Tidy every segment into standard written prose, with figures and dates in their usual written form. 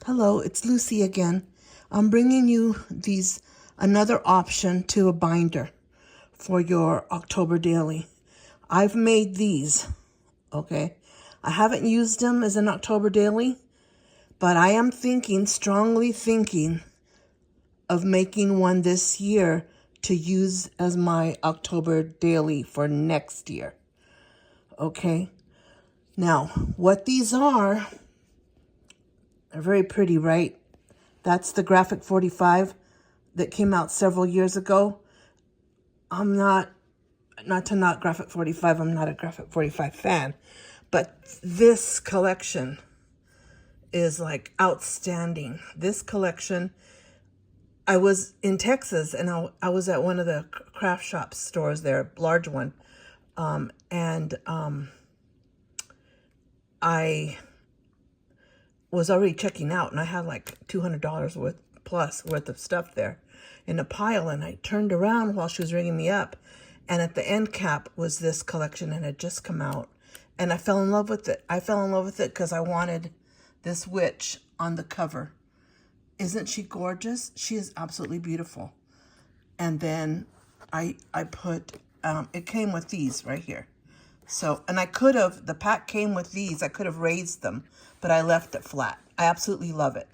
Hello, it's Lucy again. I'm bringing you another option to a binder for your October daily. I've made these, okay? I haven't used them as an October daily, but I am strongly thinking of making one this year to use as my October daily for next year, okay? Now, what these are very pretty, right? That's the Graphic 45 that came out several years ago. I'm not to knock Graphic 45, I'm not a Graphic 45 fan, but this collection is like outstanding. This collection, I was in Texas and I was at one of the craft shop stores there, large one, and I was already checking out and I had like $200 worth of stuff there in a pile, and I turned around while she was ringing me up, and at the end cap was this collection and it had just come out, and I fell in love with it. I fell in love with it because I wanted this witch on the cover. Isn't she gorgeous? She is absolutely beautiful. And then I put, it came with these right here. So, and I could have, the pack came with these, I could have raised them, but I left it flat. I absolutely love it.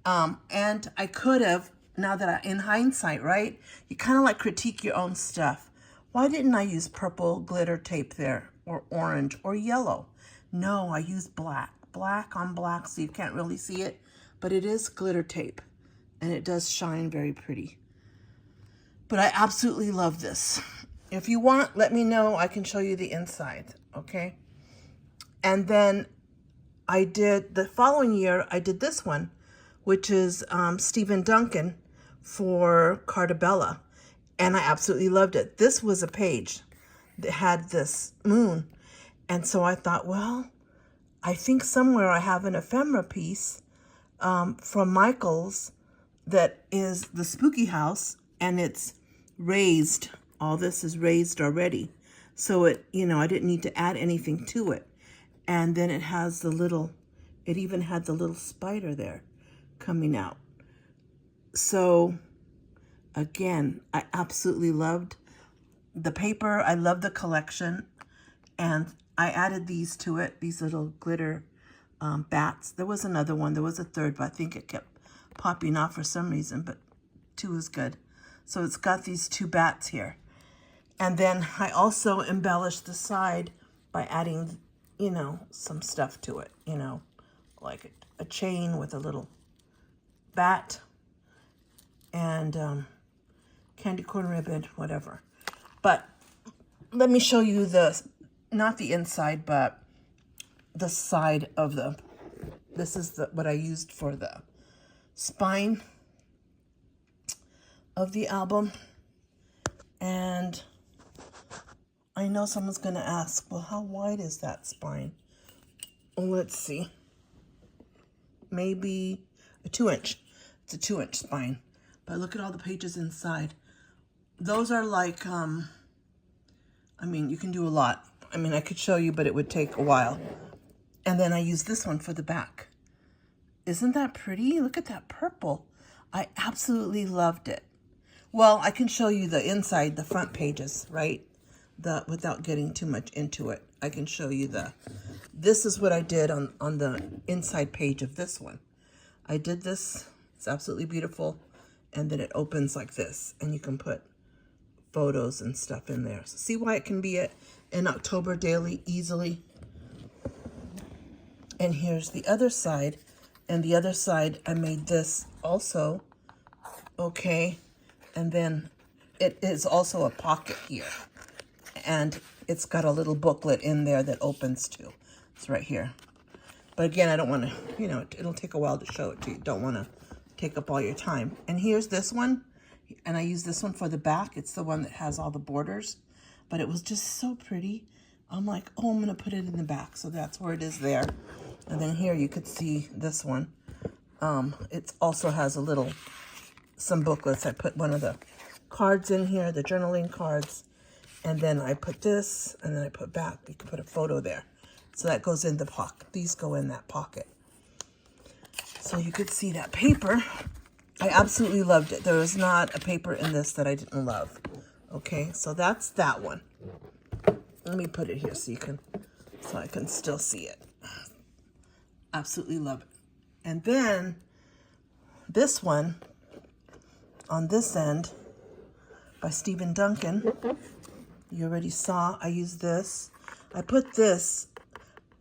And I could have, now that in hindsight, right, you kind of like critique your own stuff. Why didn't I use purple glitter tape there, or orange, or yellow? No, I used black on black, so you can't really see it, but it is glitter tape, and it does shine very pretty. But I absolutely love this. If you want, let me know. I can show you the inside, okay? And then the following year, I did this one, which is Stephen Duncan for Cartabella, and I absolutely loved it. This was a page that had this moon, and so I thought, well, I think somewhere I have an ephemera piece from Michael's that is the spooky house, and it's raised. All this is raised already, so it, I didn't need to add anything to it. And then it has it even had the little spider there coming out. So again, I absolutely loved the paper. I love the collection, and I added these to it, these little glitter bats. There was another one, there was a third, but I think it kept popping off for some reason, but 2 is good. So it's got these 2 bats here. And then I also embellished the side by adding, some stuff to it, like a chain with a little bat and candy corn ribbon, whatever. But let me show you not the inside, but the side of this is what I used for the spine of the album. And I know someone's going to ask, well, how wide is that spine? Well, let's see. Maybe a 2-inch. It's a 2-inch spine. But look at all the pages inside. Those are like, you can do a lot. I could show you, but it would take a while. And then I use this one for the back. Isn't that pretty? Look at that purple. I absolutely loved it. Well, I can show you the inside, the front pages, right? Without getting too much into it. I can show you this is what I did on the inside page of this one. I did this, it's absolutely beautiful. And then it opens like this, and you can put photos and stuff in there. So see why it can be an October daily easily. And here's the other side. And the other side, I made this also, okay? And then it is also a pocket here. And it's got a little booklet in there that opens too. It's right here. But again, I don't want to, it'll take a while to show it to you. Don't want to take up all your time. And here's this one. And I use this one for the back. It's the one that has all the borders. But it was just so pretty. I'm like, oh, I'm going to put it in the back. So that's where it is there. And then here you could see this one. It also has some booklets. I put one of the cards in here, the journaling cards. And then I put this, and then I put back. You can put a photo there. So that goes in the pocket. These go in that pocket. So so you could see that paper. I absolutely loved it. There was not a paper in this that I didn't love. Okay, so that's that one. Let me put it here so I can still see it. Absolutely love it. And then this one on this end by Stephen Duncan. You already saw I used this. I put this,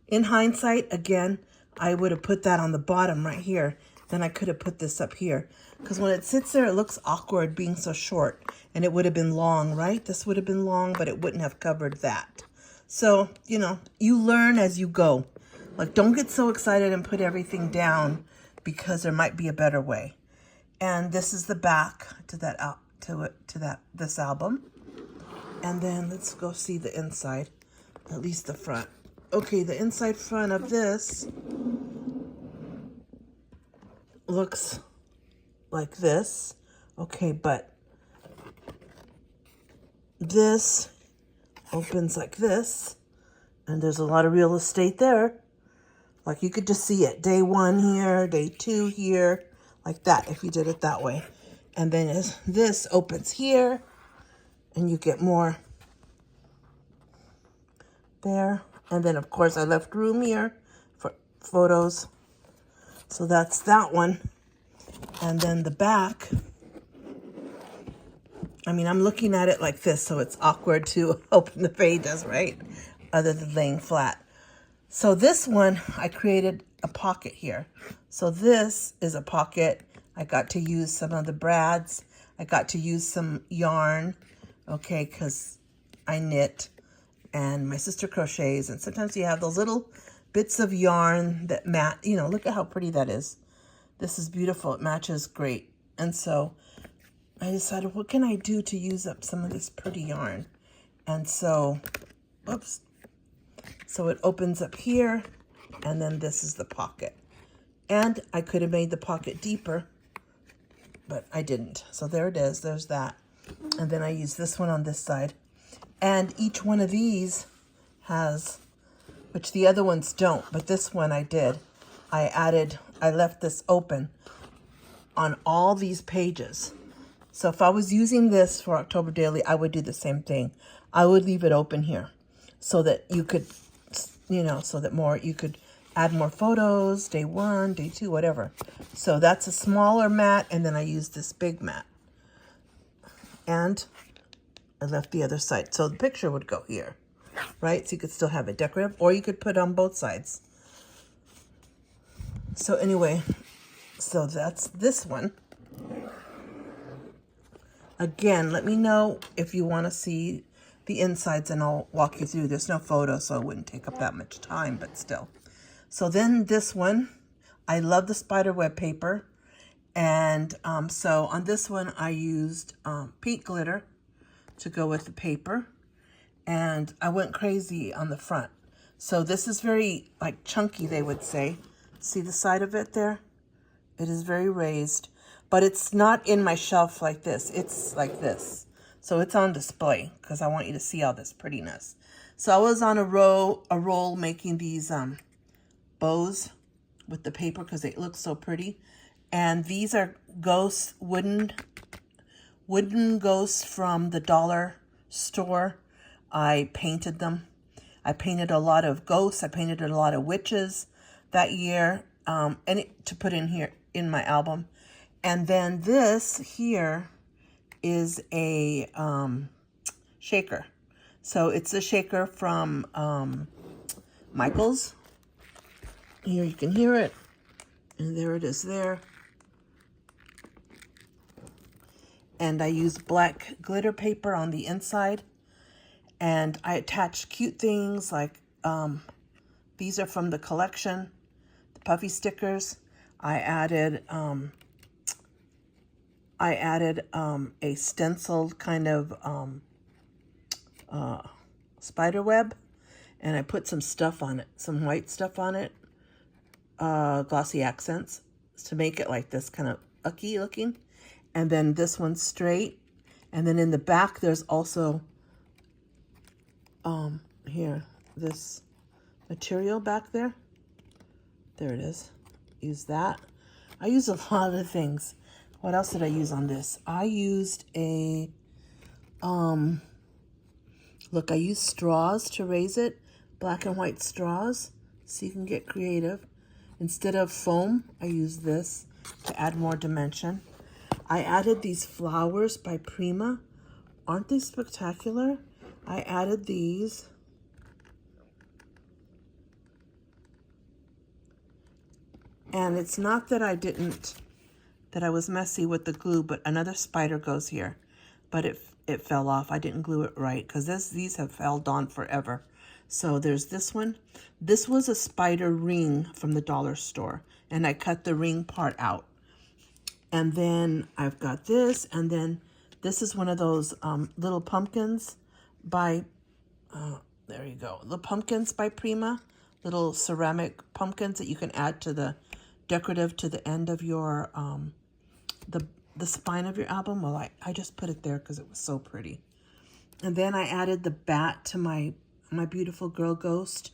in hindsight, again, I would have put that on the bottom right here. Then I could have put this up here. Because when it sits there, it looks awkward being so short. And it would have been long, right? This would have been long, but it wouldn't have covered that. So, you know, you learn as you go. Like, don't get so excited and put everything down because there might be a better way. And this is the back to this album. And then let's go see the inside, at least the front. Okay, the inside front of this looks like this. Okay, but this opens like this, and there's a lot of real estate there. Like, you could just see it. Day 1 here, day 2 here, like that, if you did it that way. And then this opens here, and you get more there. And then, of course, I left room here for photos. So that's that one. And then the back, I mean, I'm looking at it like this, so it's awkward to open the pages, right? Other than laying flat. So this one, I created a pocket here. So this is a pocket. I got to use some of the brads. I got to use some yarn, okay, because I knit and my sister crochets. And sometimes you have those little bits of yarn that you know, look at how pretty that is. This is beautiful. It matches great. And so I decided, what can I do to use up some of this pretty yarn? And so, oops. So it opens up here, and then this is the pocket. And I could have made the pocket deeper, but I didn't. So there it is. There's that. And then I use this one on this side. And each one of these has, which the other ones don't, but this one I did. I left this open on all these pages. So if I was using this for October Daily, I would do the same thing. I would leave it open here so that you could, you know, you could add more photos, day 1, day 2, whatever. So that's a smaller mat, and then I used this big mat. And I left the other side. So the picture would go here, right? So you could still have it decorative, or you could put it on both sides. So anyway, so that's this one. Again, let me know if you want to see the insides, and I'll walk you through. There's no photo, so it wouldn't take up that much time, but still. So then this one, I love the spiderweb paper. And so on this one, I used pink glitter to go with the paper. And I went crazy on the front. So this is very, like, chunky, they would say. See the side of it there? It is very raised. But it's not in my shelf like this. It's like this. So it's on display because I want you to see all this prettiness. So I was on a roll making these bows with the paper because they look so pretty. And these are ghosts, wooden ghosts from the dollar store. I painted them. I painted a lot of ghosts. I painted a lot of witches that year, to put in here in my album. And then this here is a shaker. So it's a shaker from Michael's. Here you can hear it. And there it is there. And I used black glitter paper on the inside. And I attached cute things like, these are from the collection, the puffy stickers. I added a stenciled kind of spider web, and I put some stuff on it, some white stuff on it, glossy accents to make it like this kind of ucky looking. And then this one's straight. And then in the back, there's also here, this material back there. There it is. Use that. I use a lot of things. What else did I use on this? I used a, look, I used straws to raise it, black and white straws, so you can get creative. Instead of foam, I use this to add more dimension. I added these flowers by Prima. Aren't they spectacular? I added these. And it's not that that I was messy with the glue, but another spider goes here. But it fell off. I didn't glue it right because these have held on forever. So there's this one. This was a spider ring from the dollar store, and I cut the ring part out. And then I've got this, and then this is one of those little pumpkins by, there you go, the pumpkins by Prima, little ceramic pumpkins that you can add to the decorative to the end of your, the spine of your album. Well, I just put it there because it was so pretty. And then I added the bat to my beautiful girl ghost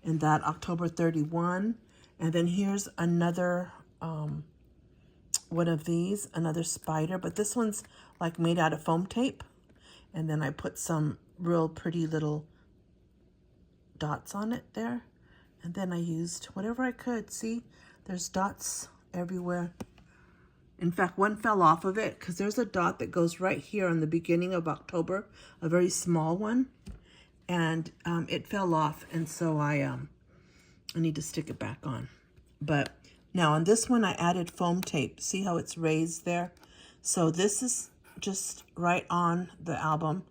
in that October 31. And then here's another one of these, another spider, but this one's like made out of foam tape. And then I put some real pretty little dots on it there. And then I used whatever I could. See, there's dots everywhere. In fact, one fell off of it because there's a dot that goes right here on the beginning of October, a very small one. And it fell off, and so I need to stick it back on. But now on this one, I added foam tape. See how it's raised there? So this is just right on the album,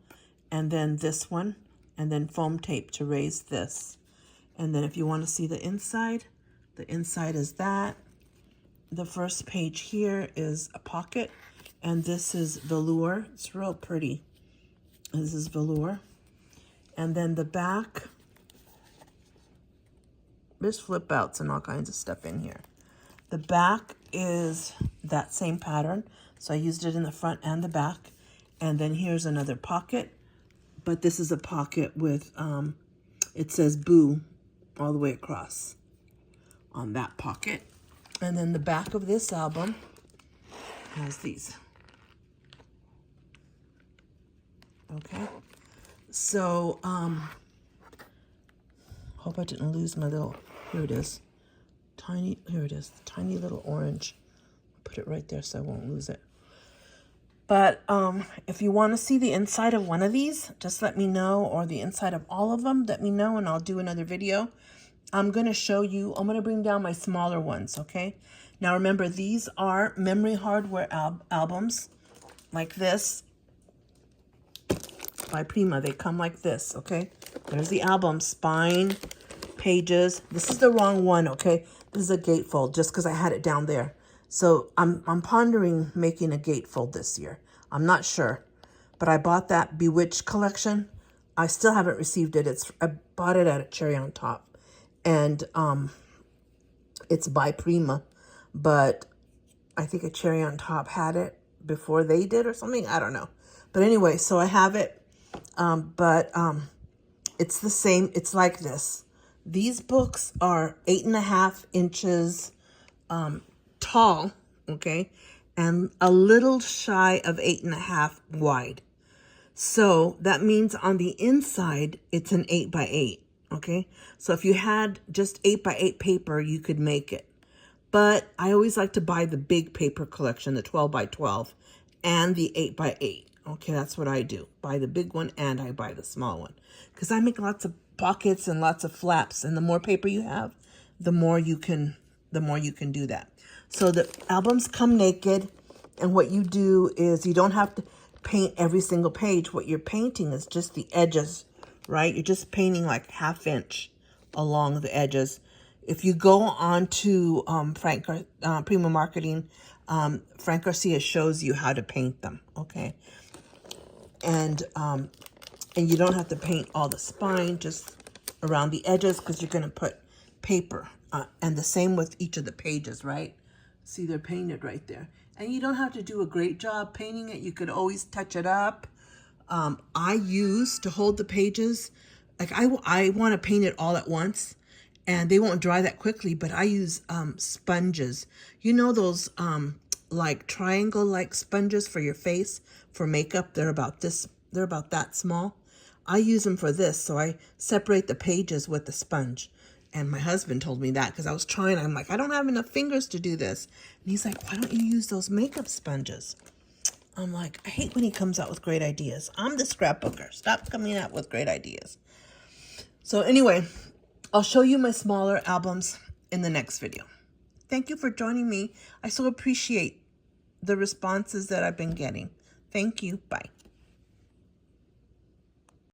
and then this one, and then foam tape to raise this. And then if you want to see the inside is that. The first page here is a pocket, and this is velour. It's real pretty. This is velour. And then the back, there's flip outs and all kinds of stuff in here. The back is that same pattern. So I used it in the front and the back. And then here's another pocket, but this is a pocket with, it says boo all the way across on that pocket. And then the back of this album has these. Okay. So, hope I didn't lose my little, here it is. Here it is, tiny little orange. Put it right there so I won't lose it. But if you want to see the inside of one of these, just let me know, or the inside of all of them, let me know, and I'll do another video. I'm going to show you, I'm going to bring down my smaller ones, okay? Now remember, these are memory hardware albums, like this, by Prima. They come like this, okay? There's the album, spine, pages. This is the wrong one, okay? This is a gatefold, just because I had it down there. So I'm pondering making a gatefold this year. I'm not sure, but I bought that Bewitched collection. I still haven't received it. I bought it at a Cherry on Top, and it's by Prima, but I think a Cherry on Top had it before they did or something. I don't know. But anyway, so I have it, but it's the same. It's like this. These books are 8.5 inches tall, okay, and a little shy of 8.5 wide. So that means on the inside, it's an 8x8, okay? So if you had just 8x8 paper, you could make it. But I always like to buy the big paper collection, the 12x12, and the 8x8. Okay, that's what I do. Buy the big one and I buy the small one. Because I make lots of pockets and lots of flaps, and the more paper you have, the more you can do that. So the albums come naked, and what you do is you don't have to paint every single page. What you're painting is just the edges, right? You're just painting like 1/2 inch along the edges. If you go on to Prima Marketing, Frank Garcia shows you how to paint them, okay? And you don't have to paint all the spine, just around the edges, because you're going to put paper. And the same with each of the pages, right? See, they're painted right there. And you don't have to do a great job painting it. You could always touch it up. I use, to hold the pages, like I want to paint it all at once. and they won't dry that quickly, but I use sponges. You know those like triangle-like sponges for your face, for makeup? They're about that small. I use them for this, so I separate the pages with the sponge. And my husband told me that because I was trying. I'm like, I don't have enough fingers to do this. And he's like, why don't you use those makeup sponges? I'm like, I hate when he comes out with great ideas. I'm the scrapbooker. Stop coming out with great ideas. So anyway, I'll show you my smaller albums in the next video. Thank you for joining me. I so appreciate the responses that I've been getting. Thank you. Bye.